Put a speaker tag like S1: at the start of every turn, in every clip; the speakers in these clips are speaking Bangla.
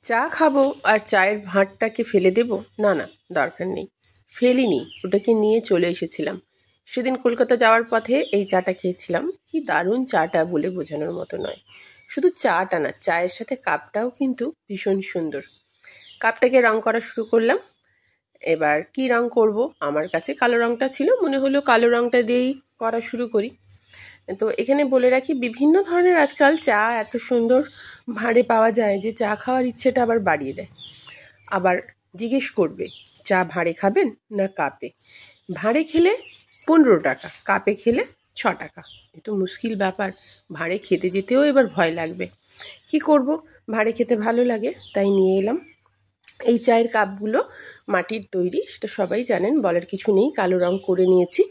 S1: চা খাবো আর চায়ের ভাঁড়টাকে ফেলে দেব? না না, দরকার নেই। ফেলিনি, ওটাকে নিয়ে চলে এসেছিলাম। সেদিন কলকাতা যাওয়ার পথে এই চাটা খেয়েছিলাম। কি দারুণ চাটা বলে বোঝানোর মতো নয়। শুধু চাটা না, চায়ের সাথে কাপটাও কিন্তু ভীষণ সুন্দর। কাপটাকে রং করা শুরু করলাম। এবার কি রং করব? আমার কাছে কালো রংটা ছিল, মনে হলো কালো রংটা দিয়েই করা শুরু করি। তো এখানে বলে রাখি, বিভিন্ন ধরনের আজকাল চা এত সুন্দর ভাঁড়ে পাওয়া যায় যে চা খাওয়ার ইচ্ছেটা আবার বাড়িয়ে দেয়। আবার জিজ্ঞেস করবে, চা ভাঁড়ে খাবেন না কাপে? ভাঁড়ে খেলে 15 টাকা, কাপে খেলে 6 টাকা। একটু মুশকিল ব্যাপার, ভাঁড়ে খেতে যেতেও এবার ভয় লাগবে। কি করব, ভাঁড়ে খেতে ভালো লাগে তাই নিয়ে এলাম। এই চায়ের কাপগুলো মাটির তৈরি, সেটা সবাই জানেন, বলার কিছু নেই। কালো রং করে নিয়েছি।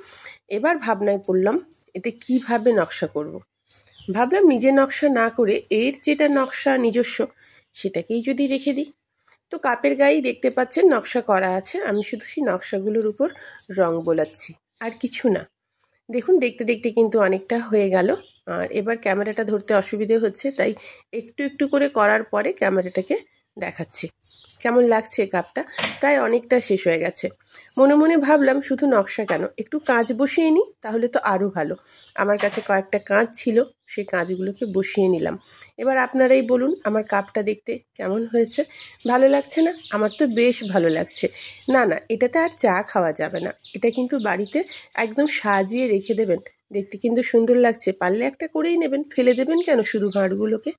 S1: এবার ভাবনায় পড়লাম, এতে কিভাবে নকশা করব। ভাবলাম নিজে নকশা না করে এর যেটা নকশা নিজস্ব সেটাকেই যদি রেখে দিই। তো কাপের গায়েই দেখতে পাচ্ছেন নকশা করা আছে, আমি শুধু সেই নকশাগুলোর উপর রং বোলাচ্ছি, আর কিছু না। দেখুন, দেখতে দেখতে কিন্তু অনেকটা হয়ে গেল। আর এবার ক্যামেরাটা ধরতে অসুবিধে হচ্ছে, তাই একটু একটু করে করার পরে ক্যামেরাটাকে দেখাচ্ছি। কেমন লাগছে কাপটা? প্রায় অনেকটা শেষ হয়ে গেছে। মনে মনে ভাবলাম, শুধু নকশা কেন, একটু কাঁচ বসিয়ে নিই, তাহলে তো আরও ভালো। আমার কাছে কয়েকটা কাঁচ ছিল, সেই কাঁচগুলোকে বসিয়ে নিলাম। এবার আপনারাই বলুন, আমার কাপটা দেখতে কেমন হয়েছে? ভালো লাগছে না? আমার তো বেশ ভালো লাগছে। না না, এটাতে আর চা খাওয়া যাবে না। এটা কিন্তু বাড়িতে একদম সাজিয়ে রেখে দেবেন, দেখতে কিন্তু সুন্দর লাগছে। পারলে একটা করেই নেবেন, ফেলে দেবেন কেন শুধু ভাঁড়গুলোকে?